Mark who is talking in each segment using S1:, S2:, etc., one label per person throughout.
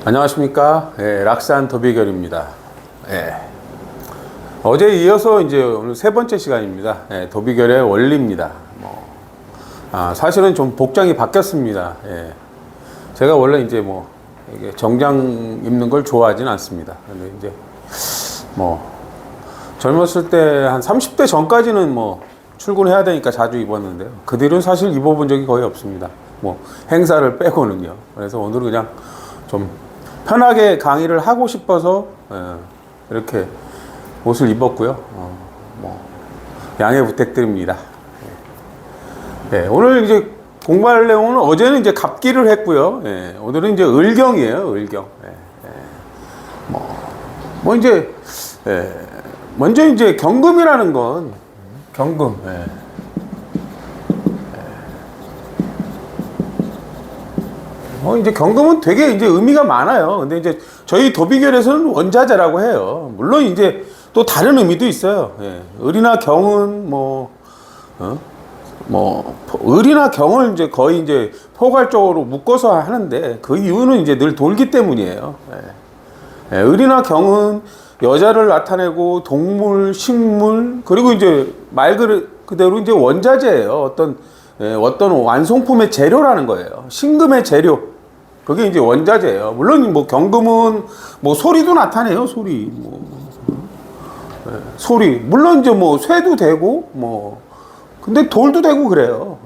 S1: 안녕하십니까. 락산 도비결입니다. 어제 이어서 이제 오늘 세 번째 시간입니다. 도비결의 원리입니다. 사실은 좀 복장이 바뀌었습니다. 제가 원래 이제 이게 정장 입는 걸 좋아하진 않습니다. 근데 이제 젊었을 때 한 30대 전까지는 출근해야 되니까 자주 입었는데요. 그 뒤로는 사실 입어본 적이 거의 없습니다. 행사를 빼고는요. 그래서 오늘은 그냥 좀 편하게 강의를 하고 싶어서 이렇게 옷을 입었고요. 양해 부탁드립니다. 오늘 이제 공부할 내용은 어제는 이제 갑기를 했고요. 오늘은 이제 을경이에요. 을경. 이제 먼저 이제 경금이라는 건 경금. 이제 경금은 되게 이제 의미가 많아요. 근데 이제 저희 도비결에서는 원자재라고 해요. 물론 이제 또 다른 의미도 있어요. 을이나 경은 을이나 경을 이제 거의 이제 포괄적으로 묶어서 하는데 그 이유는 이제 늘 돌기 때문이에요. 을이나 경은 여자를 나타내고 동물, 식물, 그리고 이제 말 그대로 이제 원자재예요. 어떤 완성품의 재료라는 거예요. 신금의 재료. 그게 이제 원자재예요. 물론 경금은 소리도 나타내요. 소리. 소리. 물론 이제 쇠도 되고 근데 돌도 되고 그래요.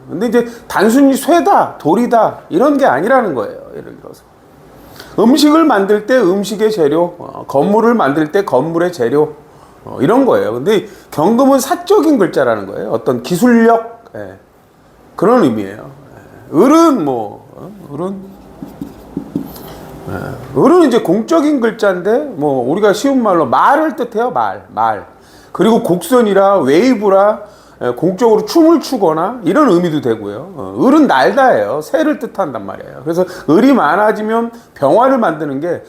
S1: 근데 이제 단순히 쇠다, 돌이다 이런 게 아니라는 거예요. 예를 들어서 음식을 만들 때 음식의 재료, 건물을 만들 때 건물의 재료, 이런 거예요. 근데 경금은 사적인 글자라는 거예요. 어떤 기술력, 그런 의미예요. 을은 을은 이제 공적인 글자인데 우리가 쉬운 말로 말을 뜻해요. 말. 그리고 곡선이라 웨이브라 공적으로 춤을 추거나 이런 의미도 되고요. 을은 날다예요. 새를 뜻한단 말이에요. 그래서 을이 많아지면 병화를 만드는 게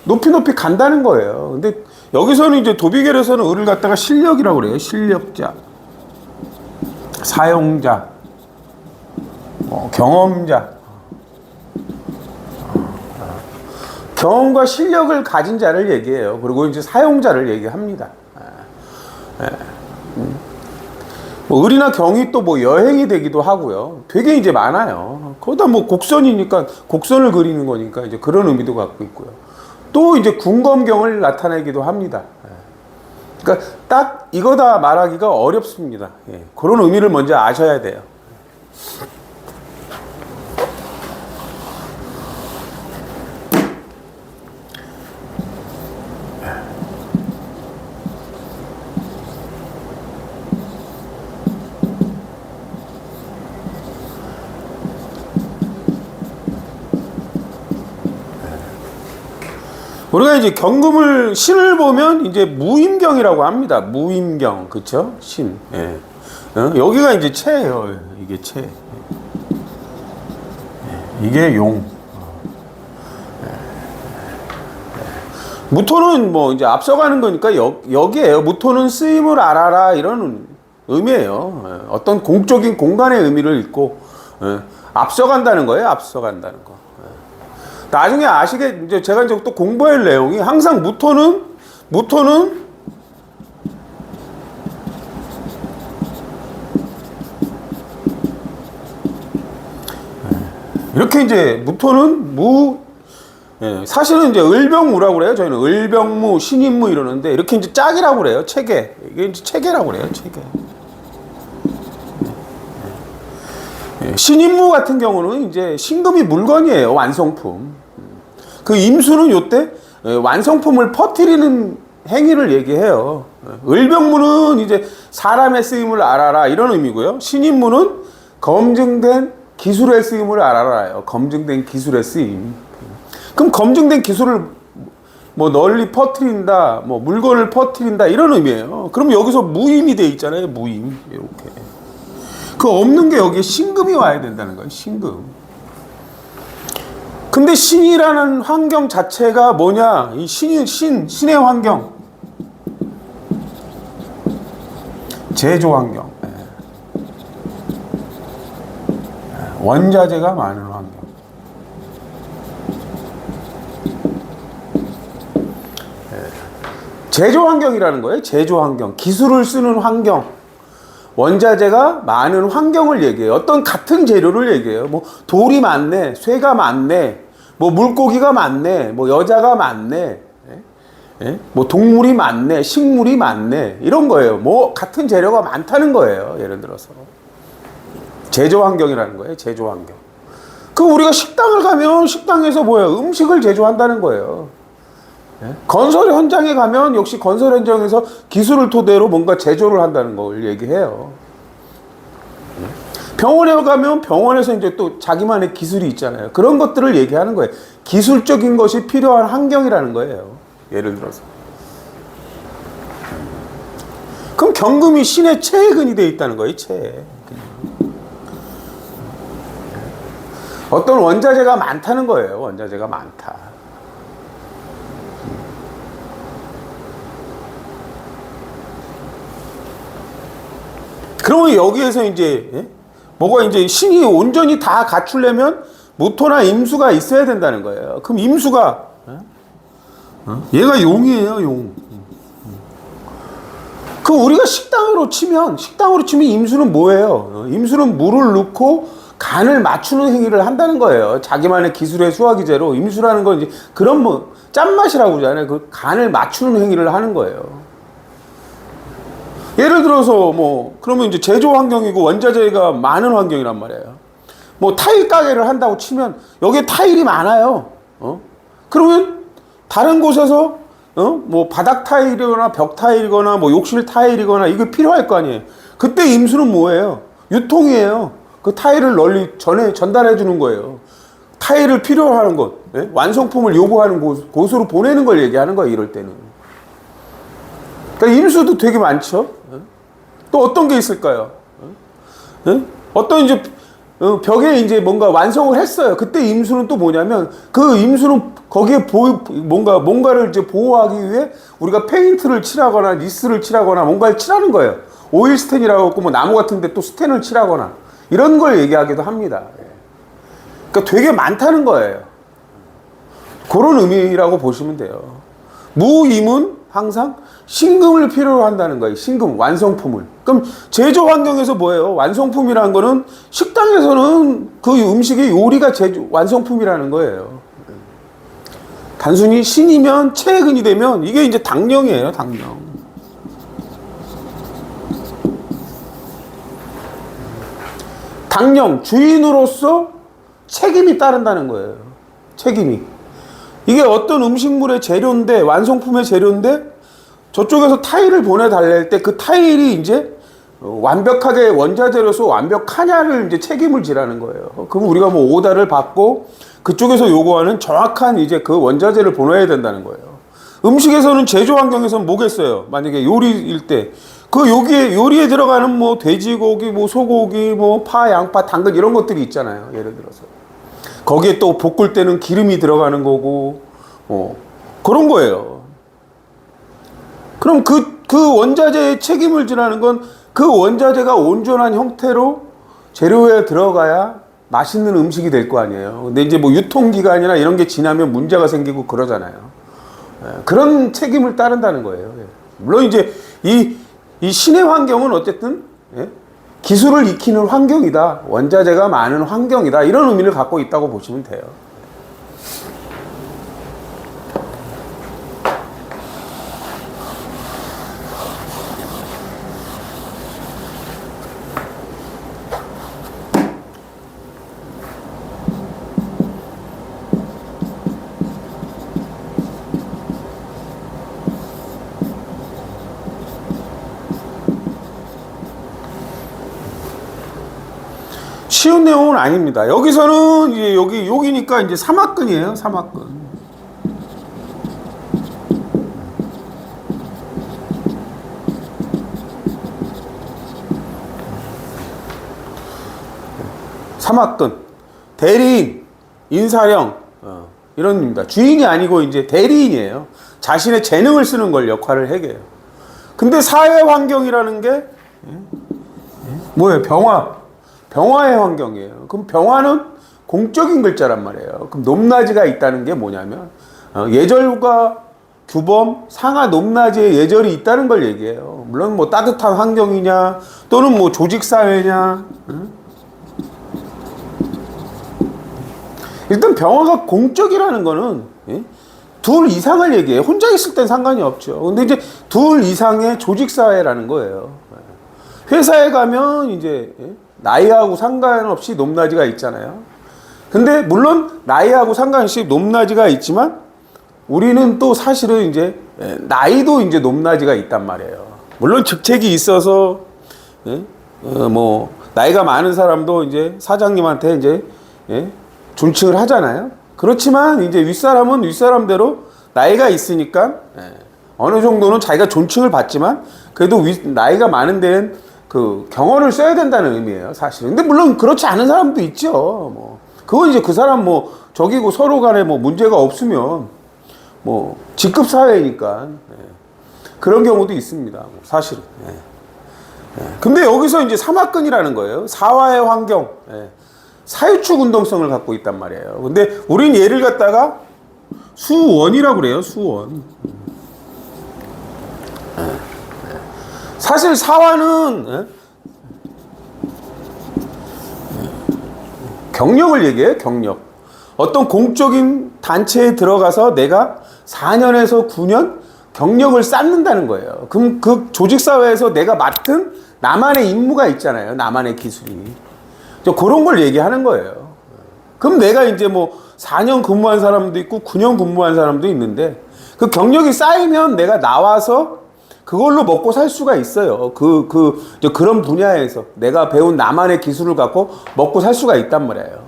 S1: 높이 간다는 거예요. 근데 여기서는 이제 도비결에서는 을을 갖다가 실력이라고 그래요. 실력자, 사용자, 경험자. 경험과 실력을 가진 자를 얘기해요. 그리고 이제 사용자를 얘기합니다. 을이나 경이 또 여행이 되기도 하고요. 되게 이제 많아요. 거기다 곡선이니까 곡선을 그리는 거니까 이제 그런 의미도 갖고 있고요. 또 이제 군검경을 나타내기도 합니다. 그러니까 딱 이거다 말하기가 어렵습니다. 그런 의미를 먼저 아셔야 돼요. 우리가 이제 경금을 신을 보면 이제 무임경이라고 합니다. 무임경, 그쵸? 신. 여기가 이제 채예요. 이게 채. 이게 용. 무토는 이제 앞서가는 거니까 여기에요. 무토는 쓰임을 알아라 이런 의미예요. 어떤 공적인 공간의 의미를 읽고 앞서간다는 거예요. 앞서간다는 거. 나중에 이제 제가 이제 또 공부할 내용이 항상 무토는 이렇게 이제 무토는 사실은 이제 을병무라고 그래요. 저희는 을병무, 신임무 이러는데 이렇게 이제 짝이라고 그래요. 체계. 이게 이제 체계라고 그래요. 체계. 신임무 같은 경우는 이제 신금이 물건이에요. 완성품. 그 임수는 요때 완성품을 퍼뜨리는 행위를 얘기해요. 을병무는 이제 사람의 쓰임을 알아라 이런 의미고요. 신임무는 검증된 기술의 쓰임을 알아라요. 검증된 기술의 쓰임. 그럼 검증된 기술을 널리 퍼뜨린다, 물건을 퍼뜨린다 이런 의미예요. 그럼 여기서 무임이 돼 있잖아요. 무임 이렇게. 그 없는 게 여기에 신금이 와야 된다는 거예요. 신금. 근데 신이라는 환경 자체가 뭐냐? 이 신의 환경. 제조 환경. 원자재가 많은 환경. 제조 환경이라는 거예요. 제조 환경. 기술을 쓰는 환경. 원자재가 많은 환경을 얘기해요. 어떤 같은 재료를 얘기해요. 뭐 돌이 많네, 쇠가 많네, 뭐 물고기가 많네, 뭐 여자가 많네, 뭐 동물이 많네, 식물이 많네, 이런 거예요. 뭐 같은 재료가 많다는 거예요. 예를 들어서 제조 환경이라는 거예요. 제조 환경. 그 우리가 식당을 가면 식당에서 뭐예요? 음식을 제조한다는 거예요. 건설 현장에 가면 역시 건설 현장에서 기술을 토대로 뭔가 제조를 한다는 걸 얘기해요. 병원에 가면 병원에서 이제 또 자기만의 기술이 있잖아요. 그런 것들을 얘기하는 거예요. 기술적인 것이 필요한 환경이라는 거예요. 예를 들어서. 그럼 경금이 신의 체에 근이 되어 있다는 거예요. 체에. 어떤 원자재가 많다는 거예요. 원자재가 많다. 그러면 여기에서 이제 뭐가 이제 신이 온전히 다 갖추려면 모토나 임수가 있어야 된다는 거예요. 그럼 임수가 얘가 용이에요, 용. 그 우리가 식당으로 치면 임수는 뭐예요? 임수는 물을 넣고 간을 맞추는 행위를 한다는 거예요. 자기만의 기술의 수화기제로 임수라는 건 이제 그런 뭐 짠맛이라고 그러잖아요. 그 간을 맞추는 행위를 하는 거예요. 예를 들어서 뭐 그러면 이제 제조 환경이고 원자재가 많은 환경이란 말이에요. 뭐 타일 가게를 한다고 치면 여기에 타일이 많아요. 그러면 다른 곳에서 뭐 바닥 타일이거나 벽 타일이거나 뭐 욕실 타일이거나 이거 필요할 거 아니에요. 그때 임수는 뭐예요? 유통이에요. 그 타일을 널리 전달해 주는 거예요. 타일을 필요로 하는 것, 완성품을 요구하는 곳으로 보내는 걸 얘기하는 거예요. 이럴 때는. 그러니까 임수도 되게 많죠. 또 어떤 게 있을까요? 어떤 이제 벽에 이제 뭔가 완성을 했어요. 그때 임수는 또 뭐냐면 그 임수는 거기에 뭔가를 이제 보호하기 위해 우리가 페인트를 칠하거나 니스를 칠하거나 뭔가를 칠하는 거예요. 오일 스텐이라고 했고 뭐 나무 같은데 또 스텐을 칠하거나 이런 걸 얘기하기도 합니다. 그러니까 되게 많다는 거예요. 그런 의미라고 보시면 돼요. 무임은 항상 신금을 필요로 한다는 거예요. 신금, 완성품을. 그럼 제조 환경에서 뭐예요? 완성품이라는 거는 식당에서는 그 음식의 요리가 완성품이라는 거예요. 단순히 신이면 체근이 되면 이게 이제 당령이에요. 당령. 당령, 주인으로서 책임이 따른다는 거예요. 책임이. 이게 어떤 음식물의 재료인데, 완성품의 재료인데, 저쪽에서 타일을 보내달랄 때 그 타일이 이제 완벽하게 원자재로서 완벽하냐를 이제 책임을 지라는 거예요. 그럼 우리가 뭐 오다를 받고 그쪽에서 요구하는 정확한 이제 그 원자재를 보내야 된다는 거예요. 음식에서는 제조 환경에서는 뭐겠어요? 만약에 요리일 때 그 요리에 들어가는 뭐 돼지고기, 뭐 소고기, 뭐 파, 양파, 당근 이런 것들이 있잖아요. 예를 들어서. 거기에 또 볶을 때는 기름이 들어가는 거고, 그런 거예요. 그럼 그 원자재의 책임을 지라는 건 그 원자재가 온전한 형태로 재료에 들어가야 맛있는 음식이 될 거 아니에요. 근데 이제 뭐 유통기간이나 이런 게 지나면 문제가 생기고 그러잖아요. 그런 책임을 따른다는 거예요. 물론 이제 이 신의 환경은 어쨌든 기술을 익히는 환경이다. 원자재가 많은 환경이다. 이런 의미를 갖고 있다고 보시면 돼요. 쉬운 내용은 아닙니다. 여기서는 이제 여기니까 이제 삼합근이에요. 삼합근. 삼합근. 대리인, 인사령 이런 입니다. 주인이 아니고 이제 대리인이에요. 자신의 재능을 쓰는 걸 역할을 해요. 근데 사회 환경이라는 게 뭐예요? 병화의 환경이에요. 그럼 병화는 공적인 글자란 말이에요. 그럼 높낮이가 있다는 게 뭐냐면 예절과 규범, 상하 높낮이의 예절이 있다는 걸 얘기해요. 물론 뭐 따뜻한 환경이냐, 또는 뭐 조직사회냐. 응? 일단 병화가 공적이라는 거는 예? 둘 이상을 얘기해요. 혼자 있을 땐 상관이 없죠. 근데 이제 둘 이상의 조직사회라는 거예요. 회사에 가면 이제 예? 나이하고 상관없이 높낮이가 있잖아요. 근데 물론 나이하고 상관없이 높낮이가 있지만 우리는 또 사실은 이제 나이도 이제 높낮이가 있단 말이에요. 물론 직책이 있어서 뭐 나이가 많은 사람도 이제 사장님한테 이제 존칭을 하잖아요. 그렇지만 이제 윗사람은 윗사람대로 나이가 있으니까 어느 정도는 자기가 존칭을 받지만 그래도 나이가 많은 데는 그 경어를 써야 된다는 의미예요, 사실은. 근데 물론 그렇지 않은 사람도 있죠. 뭐 그건 이제 그 사람 뭐 적이고 서로 간에 뭐 문제가 없으면 뭐 직급 사회니까 그런 경우도 있습니다, 사실은. 근데 여기서 이제 삼합근이라는 거예요. 사화의 환경, 사유축 운동성을 갖고 있단 말이에요. 근데 우린 얘를 갖다가 수원이라고 그래요, 수원. 사실 사화는 경력을 얘기해요, 경력. 어떤 공적인 단체에 들어가서 내가 4년에서 9년 경력을 쌓는다는 거예요. 그럼 그 조직사회에서 내가 맡은 나만의 임무가 있잖아요. 나만의 기술이. 그런 걸 얘기하는 거예요. 그럼 내가 이제 뭐 4년 근무한 사람도 있고 9년 근무한 사람도 있는데 그 경력이 쌓이면 내가 나와서 그걸로 먹고 살 수가 있어요. 그런 분야에서 내가 배운 나만의 기술을 갖고 먹고 살 수가 있단 말이에요.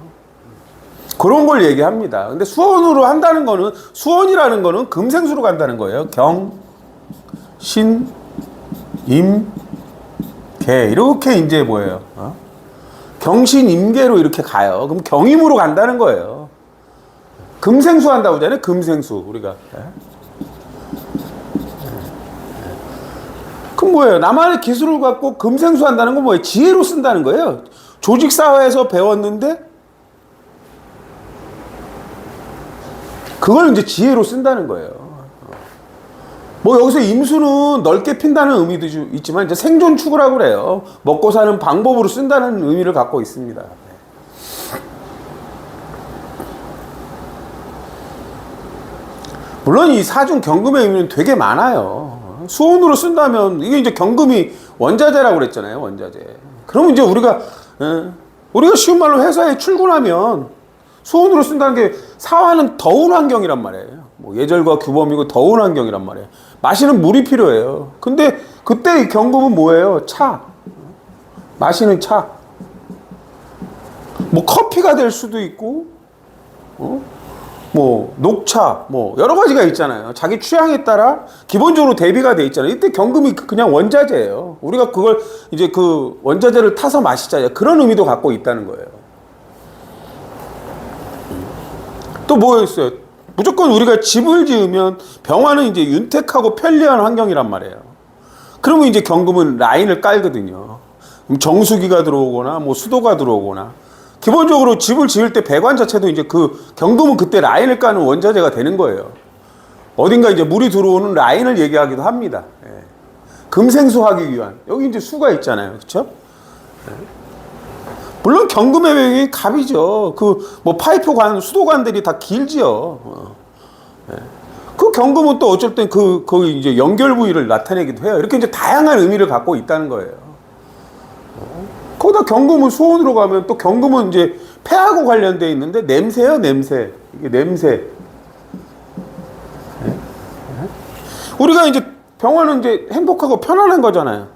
S1: 그런 걸 얘기합니다. 근데 수원으로 한다는 거는, 수원이라는 거는 금생수로 간다는 거예요. 경, 신, 임, 계. 이렇게 이제 뭐예요? 경신, 임계로 이렇게 가요. 그럼 경임으로 간다는 거예요. 금생수 한다고 하잖아요. 금생수. 우리가. 그럼 뭐예요? 나만의 기술을 갖고 금생수 한다는 건 뭐예요? 지혜로 쓴다는 거예요. 조직사회에서 배웠는데 그걸 이제 지혜로 쓴다는 거예요. 뭐 여기서 임수는 넓게 핀다는 의미도 있지만 이제 생존축이라고 그래요. 먹고 사는 방법으로 쓴다는 의미를 갖고 있습니다. 물론 이 사중 경금의 의미는 되게 많아요. 수원으로 쓴다면 이게 이제 경금이 원자재라고 그랬잖아요. 원자재. 그러면 이제 우리가 쉬운 말로 회사에 출근하면 수온으로 쓴다는 게 사화는 더운 환경이란 말이에요. 뭐 예절과 규범이고 더운 환경이란 말이에요. 마시는 물이 필요해요. 근데 그때 경금은 뭐예요? 차. 마시는 차. 뭐 커피가 될 수도 있고, 뭐 녹차, 뭐 여러 가지가 있잖아요. 자기 취향에 따라 기본적으로 대비가 돼 있잖아요. 이때 경금이 그냥 원자재예요. 우리가 그걸 이제 그 원자재를 타서 마시자. 그런 의미도 갖고 있다는 거예요. 또 뭐였어요? 무조건 우리가 집을 지으면 병화는 이제 윤택하고 편리한 환경이란 말이에요. 그러면 이제 경금은 라인을 깔거든요. 그럼 정수기가 들어오거나 뭐 수도가 들어오거나 기본적으로 집을 지을 때 배관 자체도 이제 그 경금은 그때 라인을 까는 원자재가 되는 거예요. 어딘가 이제 물이 들어오는 라인을 얘기하기도 합니다. 금생수하기 위한 여기 이제 수가 있잖아요, 그렇죠? 물론 경금의 배경이 갑이죠. 그 뭐 파이프관, 수도관들이 다 길지요. 그 경금은 또 어쩔 땐 그 이제 연결 부위를 나타내기도 해요. 이렇게 이제 다양한 의미를 갖고 있다는 거예요. 거기다 경금은 수원으로 가면 또 경금은 이제 폐하고 관련돼 있는데 냄새요, 냄새. 이게 냄새. 우리가 이제 병원은 이제 행복하고 편안한 거잖아요.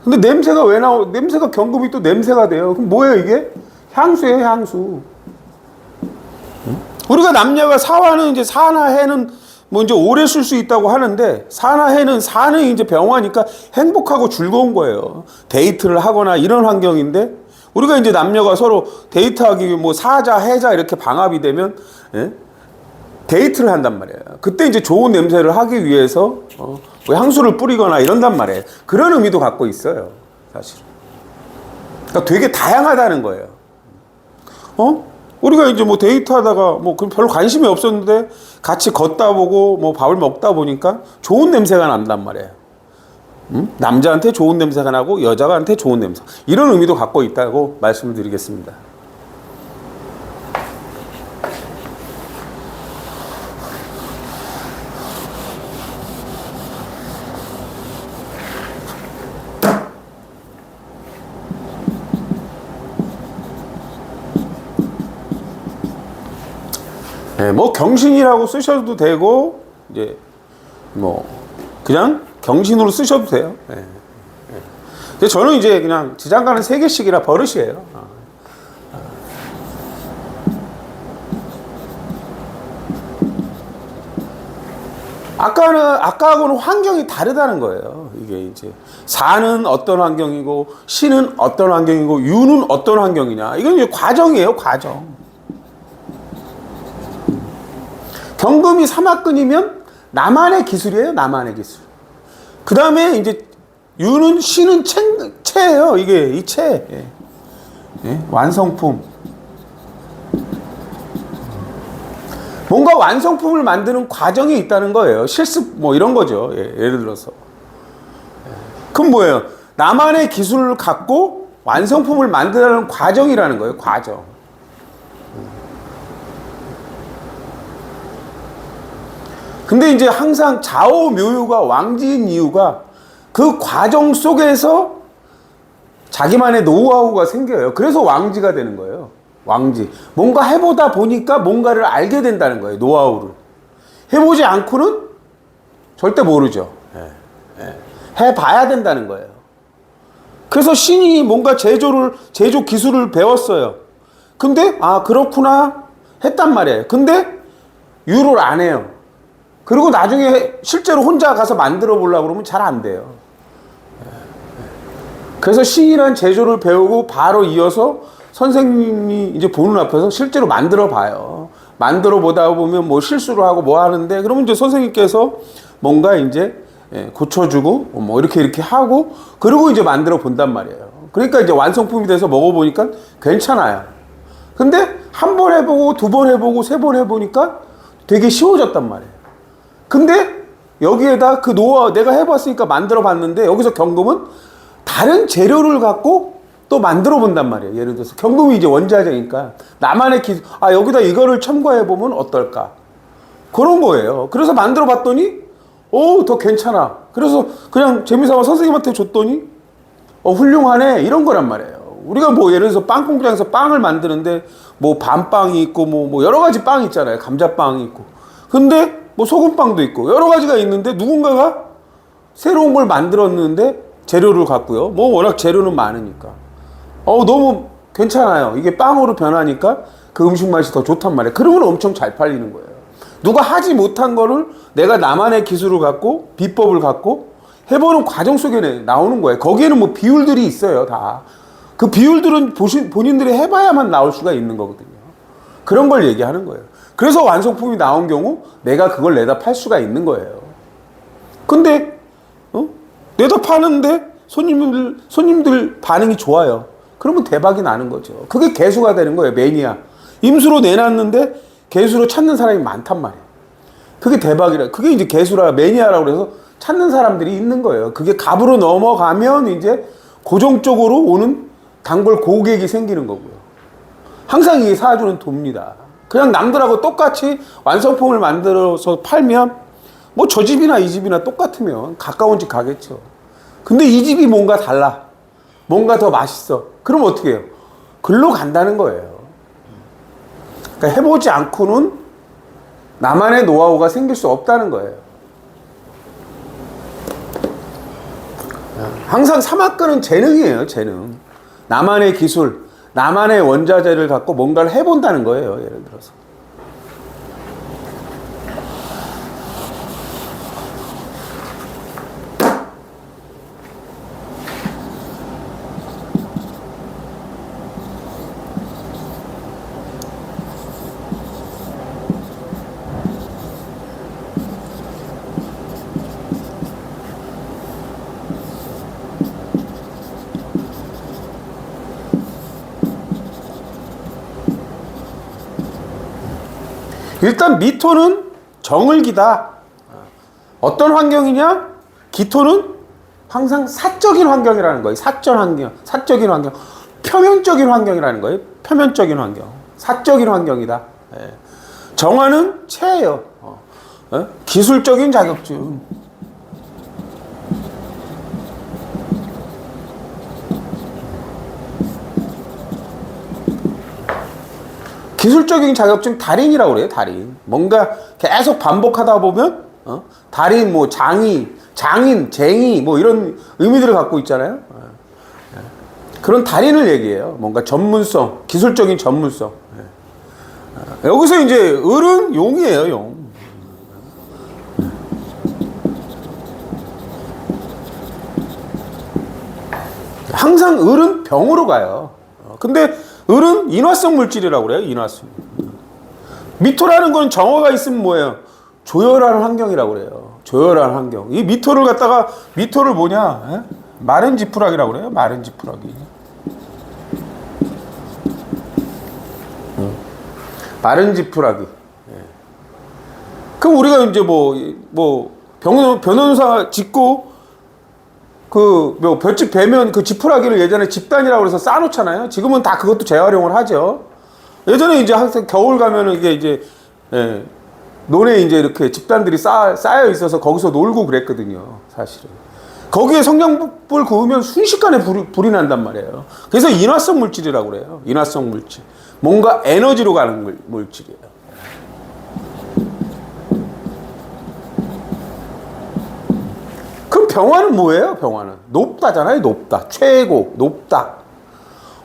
S1: 근데 냄새가 왜 냄새가 경금이 또 냄새가 돼요. 그럼 뭐예요, 이게? 향수예요, 향수. 우리가 남녀가 사화는 이제 사나 해는 뭐 이제 오래 쓸 수 있다고 하는데 사나 해는 사는 이제 병화니까 행복하고 즐거운 거예요. 데이트를 하거나 이런 환경인데 우리가 이제 남녀가 서로 데이트하기 위해 뭐 사자, 해자 이렇게 방합이 되면 데이트를 한단 말이에요. 그때 이제 좋은 냄새를 하기 위해서 뭐 향수를 뿌리거나 이런단 말이에요. 그런 의미도 갖고 있어요, 사실. 그러니까 되게 다양하다는 거예요. 우리가 이제 뭐 데이트하다가 뭐 별로 관심이 없었는데 같이 걷다 보고 뭐 밥을 먹다 보니까 좋은 냄새가 난단 말이에요. 남자한테 좋은 냄새가 나고 여자한테 좋은 냄새. 이런 의미도 갖고 있다고 말씀을 드리겠습니다. 네, 뭐 경신이라고 쓰셔도 되고 이제 뭐 그냥 경신으로 쓰셔도 돼요. 네. 네. 저는 이제 그냥 지장가는 3개씩이라 버릇이에요. 아까하고는 환경이 다르다는 거예요. 이게 이제 사는 어떤 환경이고 신은 어떤 환경이고 유는 어떤 환경이냐. 이건 이제 과정이에요, 과정. 경금이 삼합근이면 나만의 기술이에요, 나만의 기술. 그 다음에 이제 유는 신은 체예요. 이게 이 체. 예. 예? 완성품. 뭔가 완성품을 만드는 과정이 있다는 거예요. 실습 뭐 이런 거죠. 예, 예를 들어서. 그럼 뭐예요? 나만의 기술을 갖고 완성품을 만드는 과정이라는 거예요. 과정. 근데 이제 항상 좌오묘유가 왕지인 이유가 그 과정 속에서 자기만의 노하우가 생겨요. 그래서 왕지가 되는 거예요. 왕지. 뭔가 해보다 보니까 뭔가를 알게 된다는 거예요. 노하우를. 해보지 않고는 절대 모르죠. 해봐야 된다는 거예요. 그래서 신이 뭔가 제조 기술을 배웠어요. 근데 아 그렇구나 했단 말이에요. 근데 유를 안 해요. 그리고 나중에 실제로 혼자 가서 만들어 보려고 그러면 잘 안 돼요. 그래서 신이란 제조를 배우고 바로 이어서 선생님이 이제 보는 앞에서 실제로 만들어 봐요. 만들어 보다 보면 뭐 실수를 하고 뭐 하는데 그러면 이제 선생님께서 뭔가 이제 고쳐주고 뭐 이렇게 하고 그리고 이제 만들어 본단 말이에요. 그러니까 이제 완성품이 돼서 먹어보니까 괜찮아요. 근데 한 번 해보고 2번 해보고 3번 해보니까 되게 쉬워졌단 말이에요. 근데 여기에다 그 노하우 내가 해봤으니까 만들어 봤는데 여기서 경금은 다른 재료를 갖고 또 만들어 본단 말이에요. 예를 들어서 경금이 이제 원자재니까 나만의 기술, 아 여기다 이거를 첨가해 보면 어떨까? 그런 거예요. 그래서 만들어 봤더니 더 괜찮아. 그래서 그냥 재미삼아 선생님한테 줬더니 훌륭하네 이런 거란 말이에요. 우리가 뭐 예를 들어서 빵 공장에서 빵을 만드는데 뭐 밤빵이 있고 뭐 여러 가지 빵 있잖아요. 감자빵이 있고. 근데 뭐 소금빵도 있고 여러 가지가 있는데 누군가가 새로운 걸 만들었는데 재료를 갖고요. 뭐 워낙 재료는 많으니까. 너무 괜찮아요. 이게 빵으로 변하니까 그 음식 맛이 더 좋단 말이에요. 그러면 엄청 잘 팔리는 거예요. 누가 하지 못한 거를 내가 나만의 기술을 갖고 비법을 갖고 해보는 과정 속에 나오는 거예요. 거기에는 뭐 비율들이 있어요. 다. 그 비율들은 본인들이 해봐야만 나올 수가 있는 거거든요. 그런 걸 얘기하는 거예요. 그래서 완성품이 나온 경우 내가 그걸 내다 팔 수가 있는 거예요. 근데 내다 파는데 손님들 반응이 좋아요. 그러면 대박이 나는 거죠. 그게 개수가 되는 거예요. 매니아. 임수로 내놨는데 개수로 찾는 사람이 많단 말이에요. 그게 대박이라. 그게 이제 개수라 매니아라고 그래서 찾는 사람들이 있는 거예요. 그게 갑으로 넘어가면 이제 고정적으로 오는 단골 고객이 생기는 거고요. 항상 이게 사주는 돕니다. 그냥 남들하고 똑같이 완성품을 만들어서 팔면 뭐 저 집이나 이 집이나 똑같으면 가까운 집 가겠죠. 근데 이 집이 뭔가 달라. 뭔가 더 맛있어. 그럼 어떻게 해요? 글로 간다는 거예요. 그러니까 해보지 않고는 나만의 노하우가 생길 수 없다는 거예요. 항상 삼합근은 재능이에요. 재능. 나만의 기술, 나만의 원자재를 갖고 뭔가를 해본다는 거예요. 예를 들어서. 일단 미토는 정을기다. 어떤 환경이냐? 기토는 항상 사적인 환경이라는 거예요. 사적인 환경, 표면적인 환경이라는 거예요. 표면적인 환경, 사적인 환경이다. 예. 정화는 체예요. 기술적인 자격증. 기술적인 자격증 달인이라고 그래요. 달인. 뭔가 계속 반복하다 보면 달인, 뭐 장인, 쟁이 뭐 이런 의미들을 갖고 있잖아요. 그런 달인을 얘기해요. 뭔가 전문성, 기술적인 전문성. 여기서 이제 을은 용이에요. 용. 항상 을은 병으로 가요. 근데 을은 인화성 물질이라고 그래요. 인화성. 미토라는 건 정화가 있으면 뭐예요? 조열하는 환경이라고 그래요. 조열하는 환경. 이 미토를 갖다가, 미토를 뭐냐? 마른 지푸라기라고 그래요. 마른 지푸라기. 마른 지푸라기. 그럼 우리가 이제 변호사 짓고 볏짚 베면 그 지푸라기를 예전에 집단이라고 해서 쌓아놓잖아요. 지금은 다 그것도 재활용을 하죠. 예전에 이제 항상 겨울 가면은 이게 이제, 논에 이제 이렇게 집단들이 쌓여 있어서 거기서 놀고 그랬거든요. 사실은. 거기에 성냥불 구우면 순식간에 불이 난단 말이에요. 그래서 인화성 물질이라고 그래요. 인화성 물질. 뭔가 에너지로 가는 물질이에요. 그럼 병화는 뭐예요? 병화는 높다잖아요. 높다. 최고. 높다.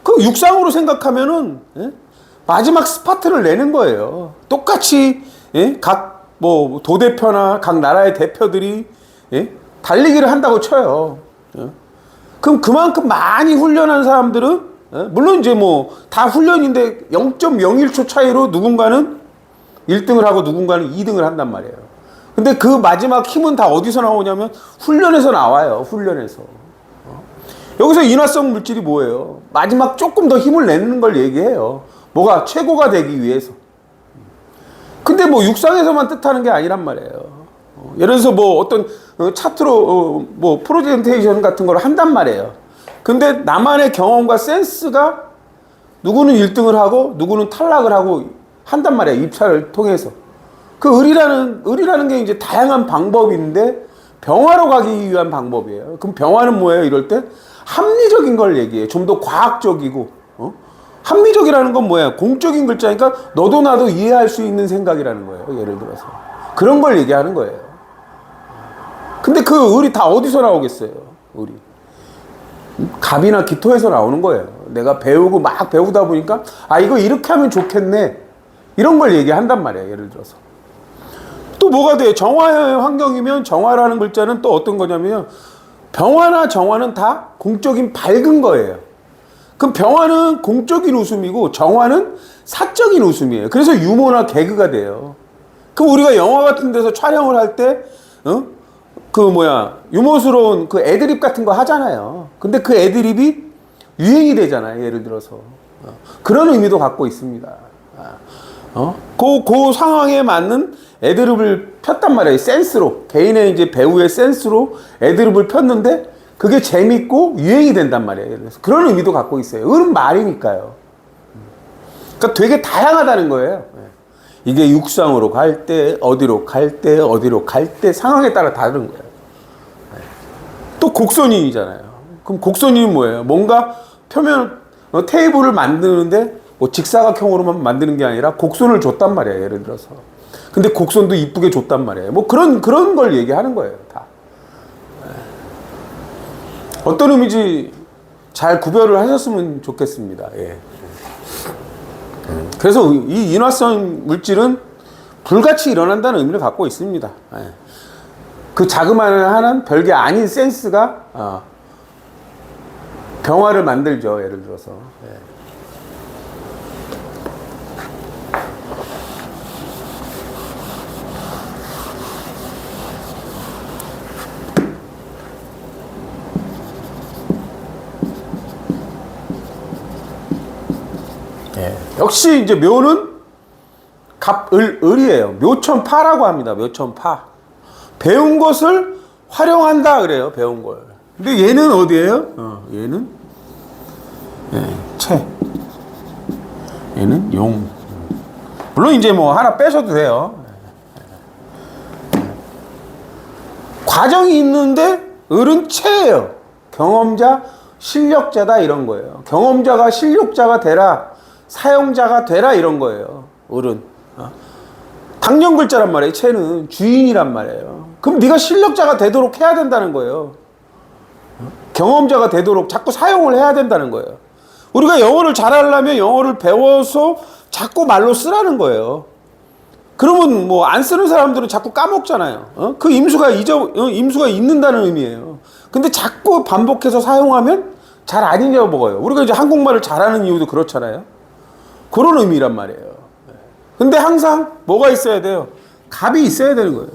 S1: 그 육상으로 생각하면은 마지막 스파트를 내는 거예요. 똑같이 각 뭐 도대표나 각 나라의 대표들이 달리기를 한다고 쳐요. 그럼 그만큼 많이 훈련한 사람들은 물론 이제 뭐 다 훈련인데 0.01초 차이로 누군가는 1등을 하고 누군가는 2등을 한단 말이에요. 근데 그 마지막 힘은 다 어디서 나오냐면 훈련에서 나와요. 훈련에서. 여기서 인화성 물질이 뭐예요? 마지막 조금 더 힘을 내는 걸 얘기해요. 뭐가 최고가 되기 위해서. 근데 뭐 육상에서만 뜻하는 게 아니란 말이에요. 예를 들어서 뭐 어떤 차트로 뭐 프레젠테이션 같은 걸 한단 말이에요. 근데 나만의 경험과 센스가 누구는 1등을 하고 누구는 탈락을 하고 한단 말이에요. 입찰을 통해서. 그 을이라는 게 이제 다양한 방법인데 병화로 가기 위한 방법이에요. 그럼 병화는 뭐예요? 이럴 때 합리적인 걸 얘기해요. 좀 더 과학적이고. 합리적이라는 건 뭐야? 공적인 글자니까 너도 나도 이해할 수 있는 생각이라는 거예요. 예를 들어서. 그런 걸 얘기하는 거예요. 근데 그 을이 다 어디서 나오겠어요? 을이. 갑이나 기토에서 나오는 거예요. 내가 배우고 막 배우다 보니까 이거 이렇게 하면 좋겠네. 이런 걸 얘기한단 말이에요. 예를 들어서. 또 뭐가 돼요? 정화의 환경이면 정화라는 글자는 또 어떤 거냐면요. 병화나 정화는 다 공적인 밝은 거예요. 그럼 병화는 공적인 웃음이고 정화는 사적인 웃음이에요. 그래서 유머나 개그가 돼요. 그럼 우리가 영화 같은 데서 촬영을 할 때, 유머스러운 그 애드립 같은 거 하잖아요. 근데 그 애드립이 유행이 되잖아요. 예를 들어서. 그런 의미도 갖고 있습니다. 그 상황에 맞는 애드립을 폈단 말이에요. 센스로. 개인의 이제 배우의 센스로 애드립을 폈는데 그게 재밌고 유행이 된단 말이에요. 그래서 그런 의미도 갖고 있어요. 을은 말이니까요. 그러니까 되게 다양하다는 거예요. 이게 육상으로 갈 때, 어디로 갈 때 상황에 따라 다른 거예요. 또 곡선인이잖아요. 그럼 곡선인이 뭐예요? 뭔가 표면 테이블을 만드는데 뭐 직사각형으로만 만드는 게 아니라 곡선을 줬단 말이에요. 예를 들어서. 근데 곡선도 이쁘게 줬단 말이에요. 뭐 그런 걸 얘기하는 거예요. 다. 어떤 의미인지 잘 구별을 하셨으면 좋겠습니다. 예. 그래서 이 인화성 물질은 불같이 일어난다는 의미를 갖고 있습니다. 예. 그 자그마한 별게 아닌 센스가 병화를 만들죠. 예를 들어서. 예. 역시 이제 묘는 을이에요. 묘천파라고 합니다. 묘천파. 배운 것을 활용한다 그래요. 배운 걸. 근데 얘는 어디예요? 얘는 채. 얘는 용. 물론 이제 뭐 하나 빼셔도 돼요. 과정이 있는데 을은 채예요. 경험자, 실력자다 이런 거예요. 경험자가 실력자가 되라, 사용자가 되라 이런 거예요. 을은 당년 글자란 말이에요. 채는 주인이란 말이에요. 그럼 네가 실력자가 되도록 해야 된다는 거예요. 경험자가 되도록 자꾸 사용을 해야 된다는 거예요. 우리가 영어를 잘하려면 영어를 배워서 자꾸 말로 쓰라는 거예요. 그러면 뭐 안 쓰는 사람들은 자꾸 까먹잖아요. 그 임수가 임수가 있는다는 의미예요. 근데 자꾸 반복해서 사용하면 잘 안 잊어먹어요. 우리가 이제 한국말을 잘하는 이유도 그렇잖아요. 그런 의미란 말이에요. 근데 항상 뭐가 있어야 돼요? 갑이 있어야 되는 거예요.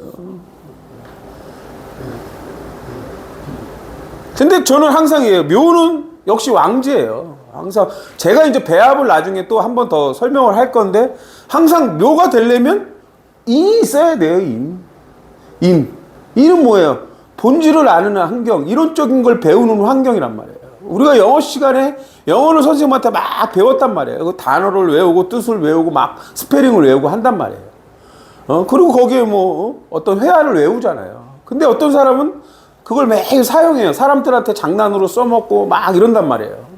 S1: 근데 저는 항상 묘는 역시 왕지예요. 항상 제가 이제 배합을 나중에 또 한 번 더 설명을 할 건데 항상 묘가 되려면 인이 있어야 돼요. 인은 뭐예요? 본질을 아는 환경, 이론적인 걸 배우는 환경이란 말이에요. 우리가 영어 시간에 영어를 선생님한테 막 배웠단 말이에요. 그 단어를 외우고 뜻을 외우고 막 스페링을 외우고 한단 말이에요. 그리고 거기에 뭐 어떤 회화를 외우잖아요. 근데 어떤 사람은 그걸 매일 사용해요. 사람들한테 장난으로 써먹고 막 이런단 말이에요.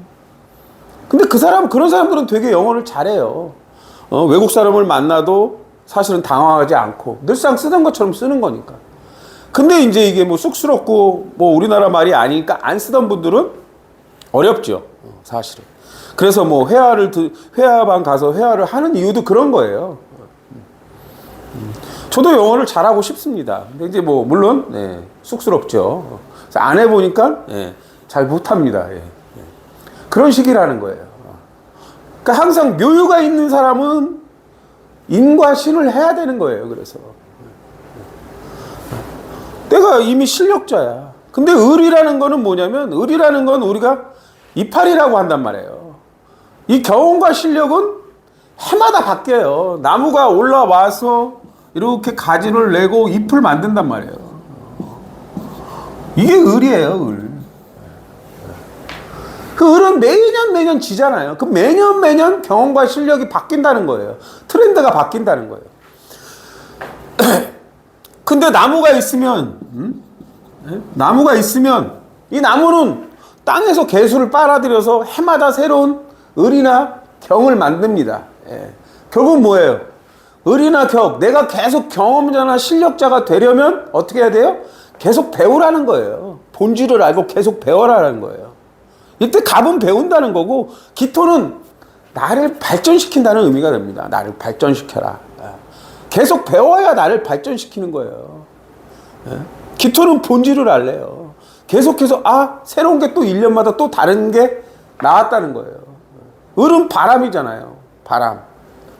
S1: 근데 그런 사람들은 되게 영어를 잘해요. 외국 사람을 만나도 사실은 당황하지 않고 늘상 쓰던 것처럼 쓰는 거니까. 근데 이제 이게 뭐 쑥스럽고 뭐 우리나라 말이 아니니까 안 쓰던 분들은 어렵죠. 사실은. 그래서 뭐 회화방 가서 회화를 하는 이유도 그런 거예요. 저도 영어를 잘하고 싶습니다. 근데 이제 뭐 물론 쑥스럽죠. 안 해보니까 잘 못합니다. 그런 식이라는 거예요. 그러니까 항상 묘유가 있는 사람은 인과 신을 해야 되는 거예요. 그래서 내가 이미 실력자야. 근데 을이라는 거는 뭐냐면 을이라는 건 우리가 이파리라고 한단 말이에요. 이 경험과 실력은 해마다 바뀌어요. 나무가 올라와서 이렇게 가지를 내고 잎을 만든단 말이에요. 이게 을이에요. 을. 그 을은 매년 지잖아요. 그 매년 경험과 실력이 바뀐다는 거예요. 트렌드가 바뀐다는 거예요. 근데 나무가 있으면 이 나무는 땅에서 개수를 빨아들여서 해마다 새로운 을이나 경을 만듭니다. 결국 뭐예요? 을이나 경, 내가 계속 경험자나 실력자가 되려면 어떻게 해야 돼요? 계속 배우라는 거예요. 본질을 알고 계속 배워라는 거예요. 이때 갑은 배운다는 거고 기토는 나를 발전시킨다는 의미가 됩니다. 나를 발전시켜라. 계속 배워야 나를 발전시키는 거예요. 기토는 본질을 알래요. 계속해서 새로운 게 또 1년마다 또 다른 게 나왔다는 거예요. 을은 바람이잖아요.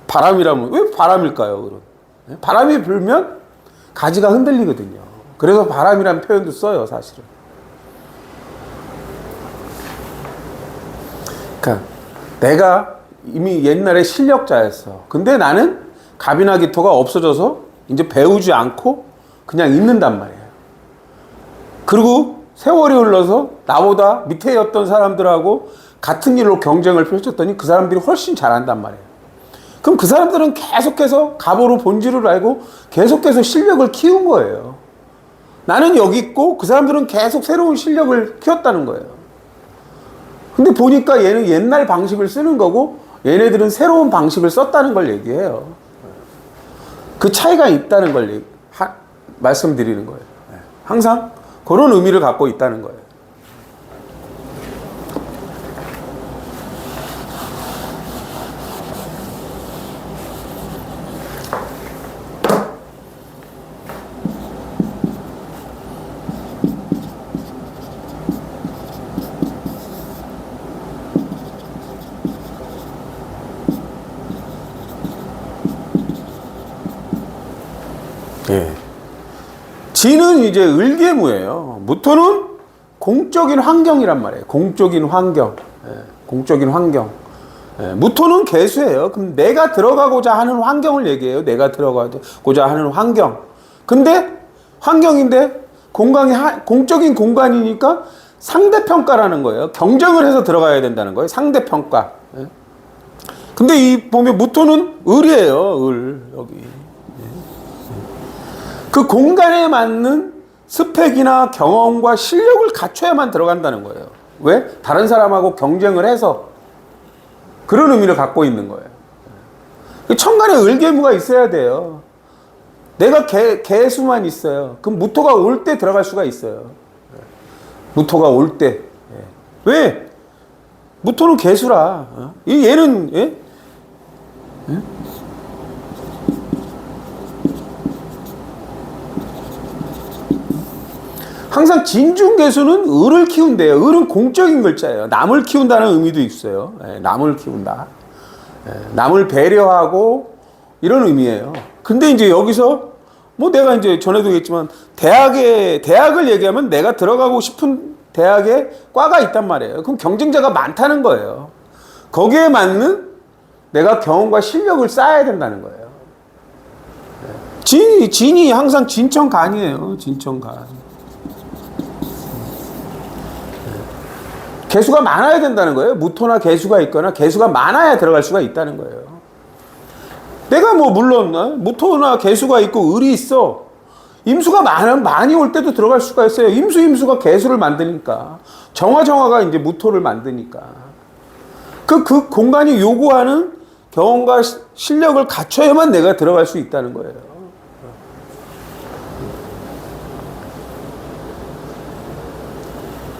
S1: 바람이라면 왜 바람일까요? 을은 바람이 불면 가지가 흔들리거든요. 그래서 바람이라는 표현도 써요. 사실은. 그러니까 내가 이미 옛날에 실력자였어. 근데 나는 갑이나 기토가 없어져서 이제 배우지 않고 그냥 있는단 말이에요. 그리고 세월이 흘러서 나보다 밑에였던 사람들하고 같은 길로 경쟁을 펼쳤더니 그 사람들이 훨씬 잘한단 말이에요. 그럼 그 사람들은 계속해서 갑으로 본질을 알고 계속해서 실력을 키운 거예요. 나는 여기 있고 그 사람들은 계속 새로운 실력을 키웠다는 거예요. 근데 보니까 얘는 옛날 방식을 쓰는 거고 얘네들은 새로운 방식을 썼다는 걸 얘기해요. 그 차이가 있다는 걸 말씀드리는 거예요. 항상 그런 의미를 갖고 있다는 거예요. 지는 이제 을계무예요. 무토는 공적인 환경이란 말이에요. 공적인 환경. 공적인 환경. 무토는 개수예요. 그럼 내가 들어가고자 하는 환경을 얘기해요. 내가 들어가고자 하는 환경. 근데 환경인데 공적인 공간이니까 상대평가라는 거예요. 경쟁을 해서 들어가야 된다는 거예요. 상대평가. 근데 이 보면 무토는 을이에요. 을 여기. 그 공간에 맞는 스펙이나 경험과 실력을 갖춰야만 들어간다는 거예요. 왜? 다른 사람하고 경쟁을 해서 그런 의미를 갖고 있는 거예요. 천간에 을개무가 있어야 돼요. 내가 개수만 있어요. 그럼 무토가 올 때 들어갈 수가 있어요. 무토가 올 때. 왜? 무토는 개수라. 얘는 예? 항상 진중개수는 을을 키운대요. 을은 공적인 글자예요. 남을 키운다는 의미도 있어요. 남을 키운다. 남을 배려하고 이런 의미예요. 근데 이제 여기서 뭐 내가 이제 전에도 얘기했지만 대학을 얘기하면 내가 들어가고 싶은 대학에 과가 있단 말이에요. 그럼 경쟁자가 많다는 거예요. 거기에 맞는 내가 경험과 실력을 쌓아야 된다는 거예요. 진이 항상 진천간이에요. 진천간. 개수가 많아야 된다는 거예요. 무토나 개수가 있거나 개수가 많아야 들어갈 수가 있다는 거예요. 내가 뭐 물론 무토나 개수가 있고 을이 있어. 임수가 많이 올 때도 들어갈 수가 있어요. 임수가 개수를 만드니까. 정화가 이제 무토를 만드니까. 그 공간이 요구하는 경험과 실력을 갖춰야만 내가 들어갈 수 있다는 거예요.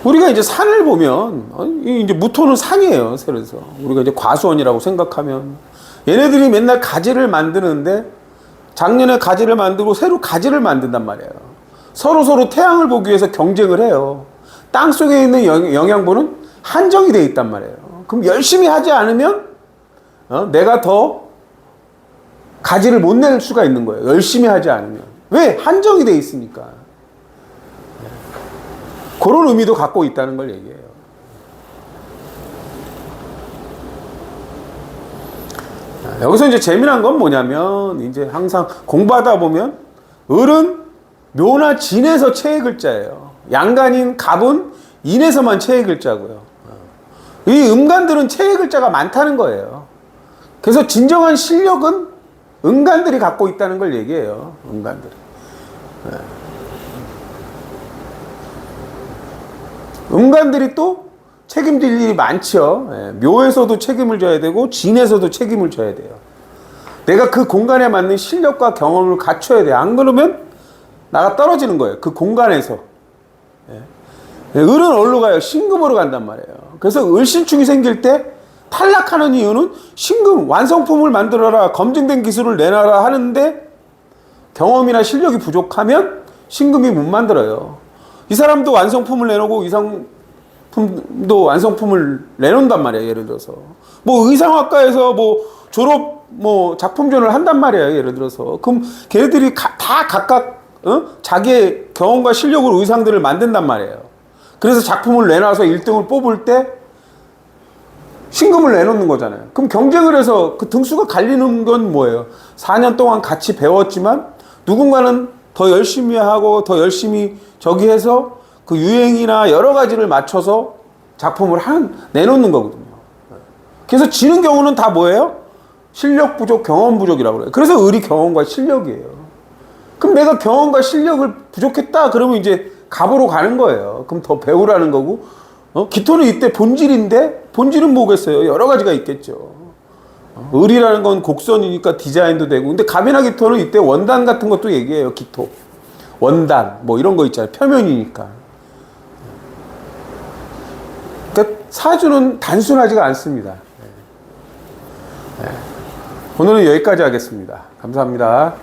S1: 우리가 이제 산을 보면, 이제 무토는 산이에요, 그래서. 우리가 이제 과수원이라고 생각하면. 얘네들이 맨날 가지를 만드는데, 작년에 가지를 만들고 새로 가지를 만든단 말이에요. 서로 태양을 보기 위해서 경쟁을 해요. 땅 속에 있는 영양분은 한정이 되어 있단 말이에요. 그럼 열심히 하지 않으면, 내가 더 가지를 못 낼 수가 있는 거예요. 열심히 하지 않으면. 왜? 한정이 되어 있으니까. 그런 의미도 갖고 있다는 걸 얘기해요. 여기서 이제 재미난 건 뭐냐면, 이제 항상 공부하다 보면, 을은 묘나 진에서 체의 글자예요. 양간인 갑은 인에서만 체의 글자고요. 이 음간들은 체의 글자가 많다는 거예요. 그래서 진정한 실력은 음간들이 갖고 있다는 걸 얘기해요. 음간들이. 음간들이 또 책임질 일이 많죠. 묘에서도 책임을 져야 되고 진에서도 책임을 져야 돼요. 내가 그 공간에 맞는 실력과 경험을 갖춰야 돼요. 안 그러면 나가 떨어지는 거예요. 그 공간에서. 을은 어디로 가요? 신금으로 간단 말이에요. 그래서 을신축이 생길 때 탈락하는 이유는 신금, 완성품을 만들어라, 검증된 기술을 내놔라 하는데 경험이나 실력이 부족하면 신금이 못 만들어요. 이 사람도 완성품을 내놓고 의상품도 완성품을 내놓는단 말이에요. 예를 들어서 뭐 의상학과에서 뭐 졸업 뭐 작품전을 한단 말이에요. 예를 들어서 그럼 걔네들이 다 각각 자기의 경험과 실력으로 의상들을 만든단 말이에요. 그래서 작품을 내놔서 1등을 뽑을 때 신금을 내놓는 거잖아요. 그럼 경쟁을 해서 그 등수가 갈리는 건 뭐예요? 4년 동안 같이 배웠지만 누군가는 더 열심히 하고 더 열심히 저기 해서 그 유행이나 여러 가지를 맞춰서 작품을 내놓는 거거든요. 그래서 지는 경우는 다 뭐예요? 실력 부족, 경험 부족이라고 그래요. 그래서 을이 경험과 실력이에요. 그럼 내가 경험과 실력을 부족했다 그러면 이제 갑으로 가는 거예요. 그럼 더 배우라는 거고 기토는 이때 본질인데 본질은 뭐겠어요? 여러 가지가 있겠죠. 을이라는 건 곡선이니까 디자인도 되고 근데 갑이나 기토는 이때 원단 같은 것도 얘기해요. 기토 원단 뭐 이런 거 있잖아요. 표면이니까. 그러니까 사주는 단순하지가 않습니다. 오늘은 여기까지 하겠습니다. 감사합니다.